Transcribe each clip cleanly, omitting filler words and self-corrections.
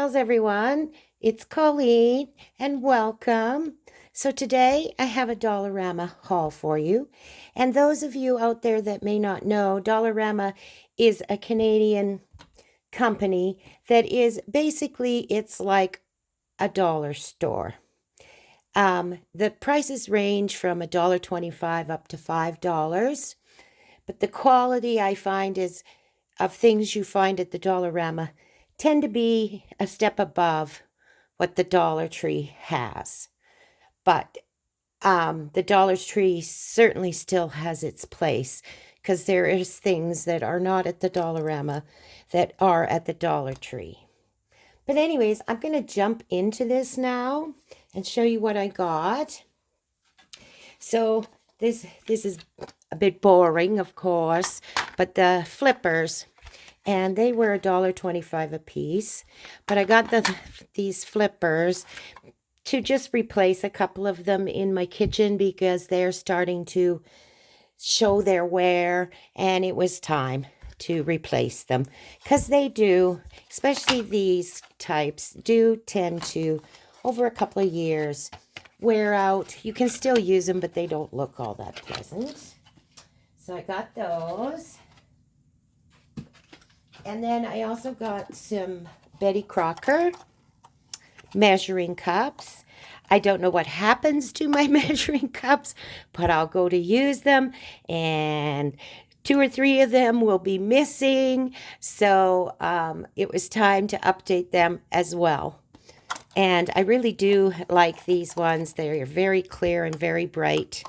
How's everyone? It's Colleen and welcome. So today I have a Dollarama haul for you. And those of you out there that may not know, Dollarama is a Canadian company that is basically it's like a dollar store. The prices range from $1.25 up to $5, but the quality I find is of things you find at the Dollarama tend to be a step above what the Dollar Tree has. But the Dollar Tree certainly still has its place because there is things that are not at the Dollarama that are at the Dollar Tree. But anyways, I'm going to jump into this now and show you what I got. So this is a bit boring, of course, but the flippers, and they were $1.25 a piece. But I got these flippers to just replace a couple of them in my kitchen because they're starting to show their wear, and it was time to replace them because they do, especially these types, do tend to, over a couple of years, wear out. You can still use them, but they don't look all that pleasant. So I got those. And then I also got some Betty Crocker measuring cups. I don't know what happens to my measuring cups, but I'll go to use them and 2 or 3 of them will be missing. So it was time to update them as well. And I really do like these ones. They're very clear and very bright,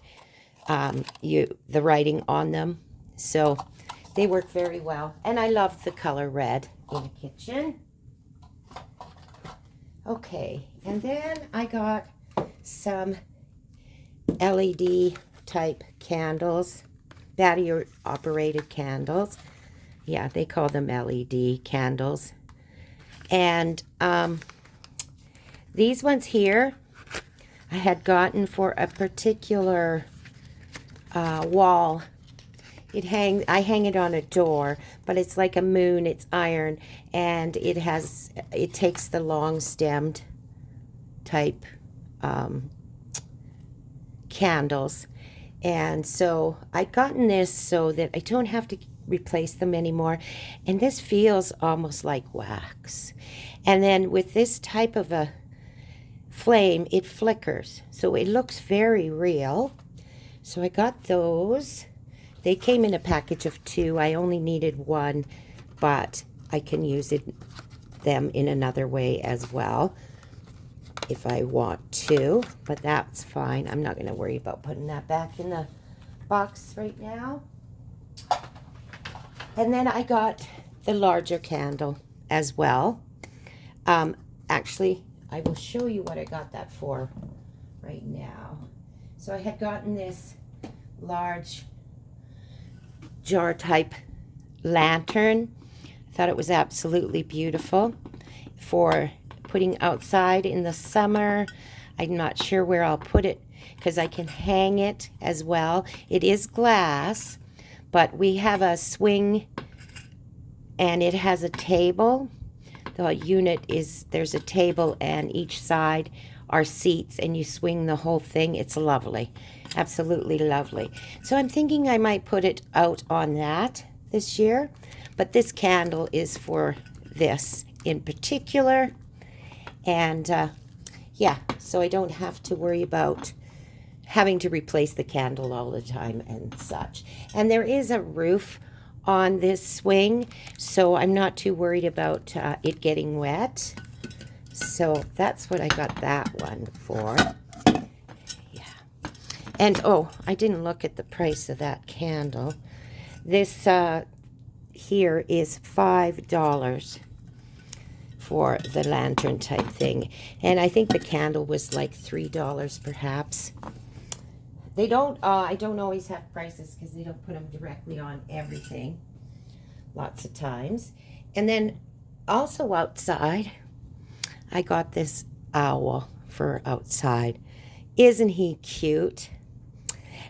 the writing on them. So they work very well. And I love the color red in the kitchen. Okay, and then I got some LED type candles, battery operated candles. Yeah, they call them LED candles. And these ones here I had gotten for a particular wall. I hang it on a door, but it's like a moon, it's iron, and it takes the long stemmed type candles. And so I'd gotten this so that I don't have to replace them anymore. And this feels almost like wax. And then with this type of a flame, it flickers. So it looks very real. So I got those. They came in a package of 2. I only needed 1, but I can use them in another way as well if I want to, but that's fine. I'm not going to worry about putting that back in the box right now. And then I got the larger candle as well. Actually, I will show you what I got that for right now. So I had gotten this large jar type lantern. I thought it was absolutely beautiful for putting outside in the summer. I'm not sure where I'll put it because I can hang it as well. It is glass, but we have a swing and it has a table. The unit is, there's a table and each side are seats and you swing the whole thing. It's lovely. Absolutely lovely. So I'm thinking I might put it out on that this year, but this candle is for this in particular. And yeah, so I don't have to worry about having to replace the candle all the time and such. And there is a roof on this swing, so I'm not too worried about it getting wet. So that's what I got that one for. And oh, I didn't look at the price of that candle. This here is $5 for the lantern type thing. And I think the candle was like $3 perhaps. They don't, I don't always have prices because they don't put them directly on everything. Lots of times. And then also outside, I got this owl for outside. Isn't he cute?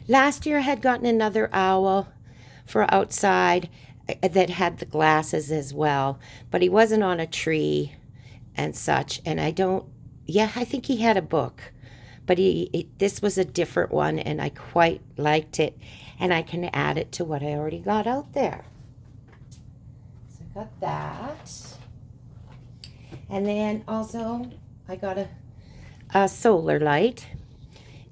Last year I had gotten another owl for outside that had the glasses as well, but he wasn't on a tree and such. And I don't, yeah, I think he had a book, but this was a different one, and I quite liked it. And I can add it to what I already got out there. So I got that. And then also I got a solar light.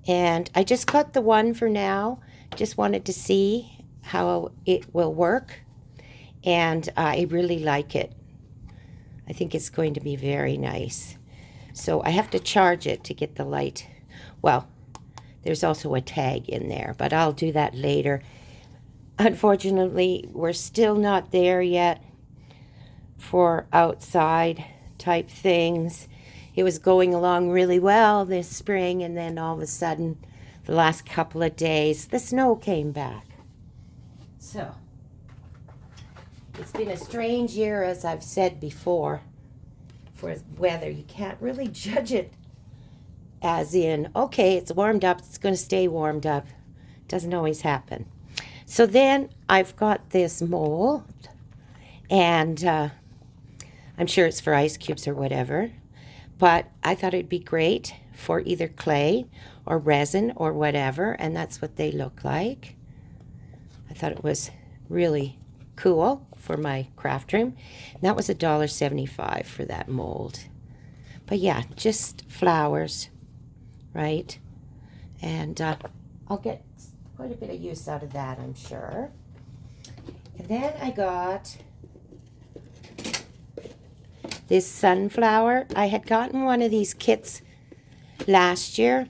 And I just got the one for now. Just wanted to see how it will work. And I really like it. I think it's going to be very nice. So I have to charge it to get the light. Well, there's also a tag in there, but I'll do that later. Unfortunately, we're still not there yet for outside type things. It was going along really well this spring, and then all of a sudden, the last couple of days, the snow came back. So, it's been a strange year, as I've said before, for weather. You can't really judge it as in, okay, it's warmed up, it's going to stay warmed up. Doesn't always happen. So then I've got this mold, and I'm sure it's for ice cubes or whatever. But I thought it'd be great for either clay or resin or whatever, and that's what they look like. I thought it was really cool for my craft room. And that was $1.75 for that mold. But yeah, just flowers, right? And I'll get quite a bit of use out of that, I'm sure. And then I got this sunflower. I had gotten one of these kits last year,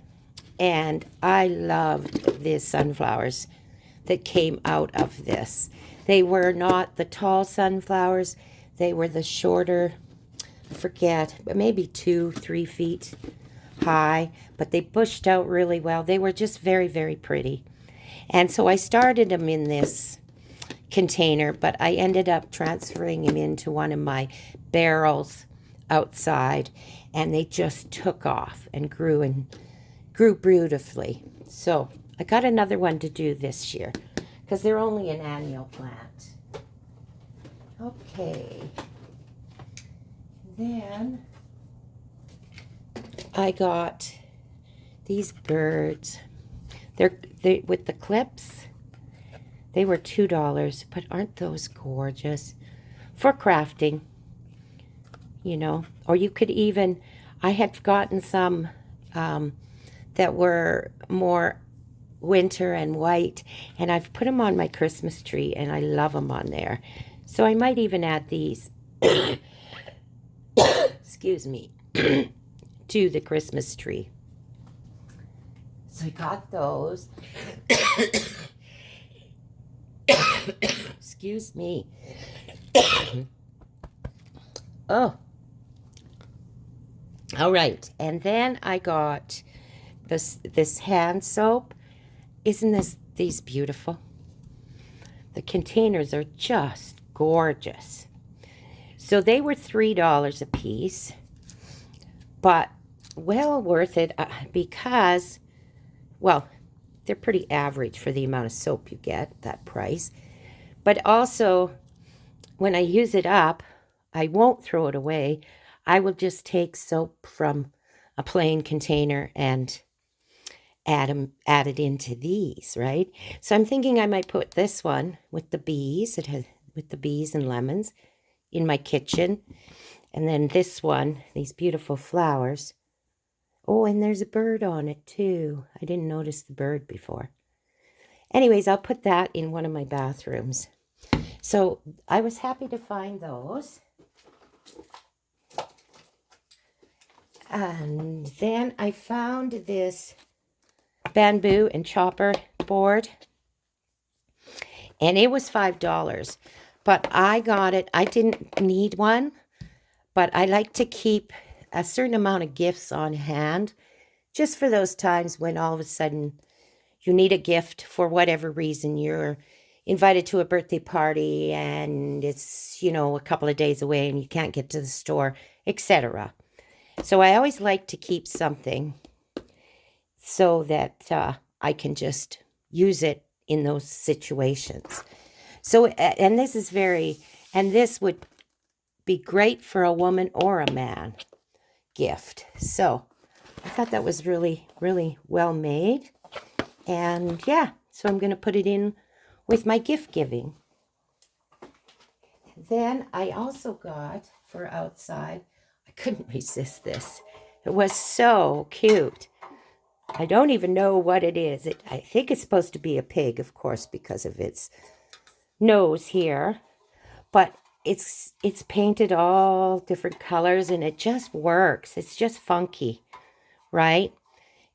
and I loved these sunflowers that came out of this. They were not the tall sunflowers. They were the shorter, I forget, maybe 2-3 feet high, but they bushed out really well. They were just very, very pretty. And so I started them in this container, but I ended up transferring them into one of my barrels outside, and they just took off and grew beautifully. So I got another one to do this year because they're only an annual plant. Okay. Then I got these birds. They with the clips. They were $2, but aren't those gorgeous? For crafting, you know. Or you could even, I had gotten some that were more winter and white, and I've put them on my Christmas tree, and I love them on there. So I might even add these, excuse me, to the Christmas tree. So I got those. Excuse me. Oh. All right. And then I got this hand soap. Isn't these beautiful? The containers are just gorgeous. So they were $3 a piece, but well worth it because, well, they're pretty average for the amount of soap you get, that price. But also, when I use it up, I won't throw it away. I will just take soap from a plain container and add it into these, right? So I'm thinking I might put this one with the bees. It has with the bees and lemons in my kitchen. And then this one, these beautiful flowers. Oh, and there's a bird on it too. I didn't notice the bird before. Anyways, I'll put that in one of my bathrooms. So I was happy to find those. And then I found this bamboo and chopper board. And it was $5. But I got it. I didn't need one. But I like to keep a certain amount of gifts on hand, just for those times when all of a sudden you need a gift for whatever reason. You're invited to a birthday party and it's, a couple of days away and you can't get to the store, etc. So I always like to keep something so that I can just use it in those situations. So, and this would be great for a woman or a man gift. So I thought that was really, really well made. And yeah, so I'm going to put it in with my gift giving. Then I also got for outside, I couldn't resist this. It was so cute. I don't even know what it is. I think it's supposed to be a pig, of course, because of its nose here. But it's painted all different colors, and it just works. It's just funky, right?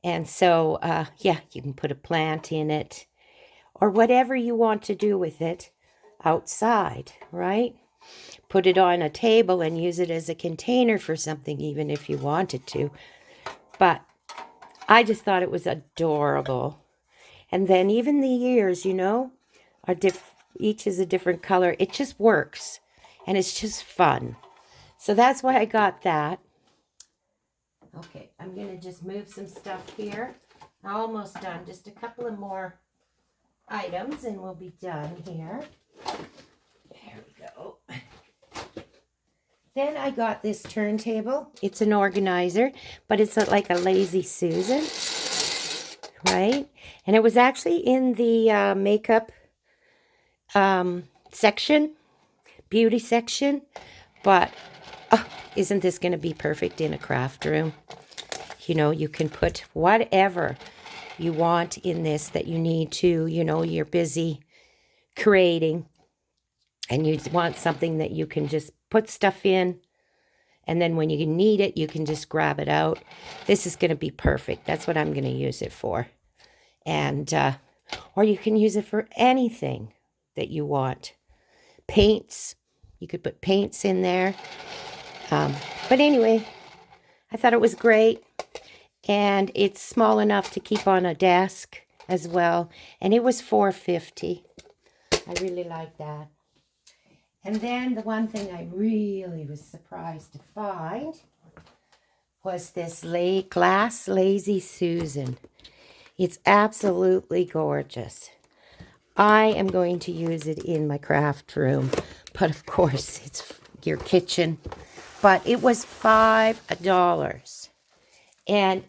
And so, yeah, you can put a plant in it or whatever you want to do with it outside, right? Put it on a table and use it as a container for something, even if you wanted to. But I just thought it was adorable. And then even the ears, you know, are each is a different color. It just works. And it's just fun. So that's why I got that. Okay, I'm going to just move some stuff here. Almost done. Just a couple of more items and we'll be done here. There we go. Then I got this turntable. It's an organizer, but it's like a Lazy Susan, right? And it was actually in the makeup section, beauty section, but isn't this going to be perfect in a craft room? You know, you can put whatever you want in this that you need to, you know, you're busy creating and you want something that you can just put stuff in, and then when you need it, you can just grab it out. This is going to be perfect. That's what I'm going to use it for. And, or you can use it for anything that you want. Paints. You could put paints in there. But anyway, I thought it was great. And it's small enough to keep on a desk as well. And it was $4.50. I really like that. And then the one thing I really was surprised to find was this glass Lazy Susan. It's absolutely gorgeous. I am going to use it in my craft room, but of course it's your kitchen. But it was $5. And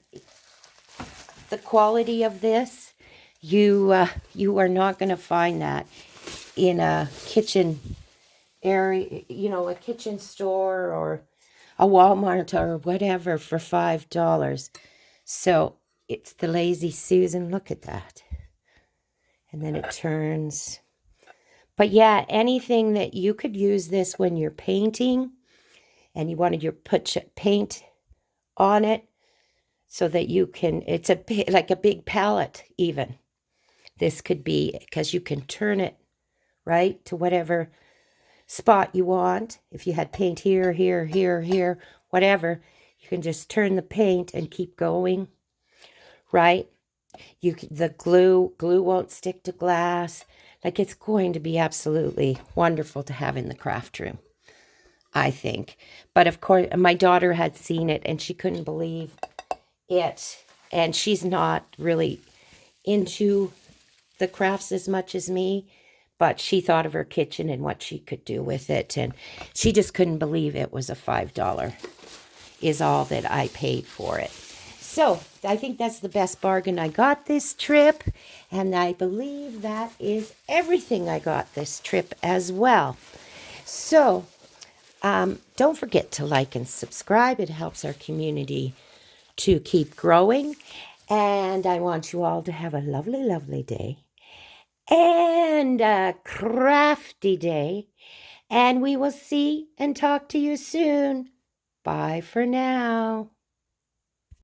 the quality of this, you are not going to find that in a kitchen area, you know, a kitchen store or a Walmart or whatever for $5. So it's the Lazy Susan. Look at that. And then it turns. But yeah, anything that you could use this when you're painting and you wanted your put paint on it so that you can, it's like a big palette even. This could be, because you can turn it, right, to whatever spot you want. If you had paint here, here, here, here, whatever, you can just turn the paint and keep going, right? The glue won't stick to glass. Like, it's going to be absolutely wonderful to have in the craft room, I think. But of course, my daughter had seen it and she couldn't believe it. And she's not really into the crafts as much as me, but she thought of her kitchen and what she could do with it. And she just couldn't believe it was a $5 is all that I paid for it. So I think that's the best bargain I got this trip. And I believe that is everything I got this trip as well. So don't forget to like and subscribe. It helps our community to keep growing. And I want you all to have a lovely, lovely day. And a crafty day. And we will see and talk to you soon. Bye for now.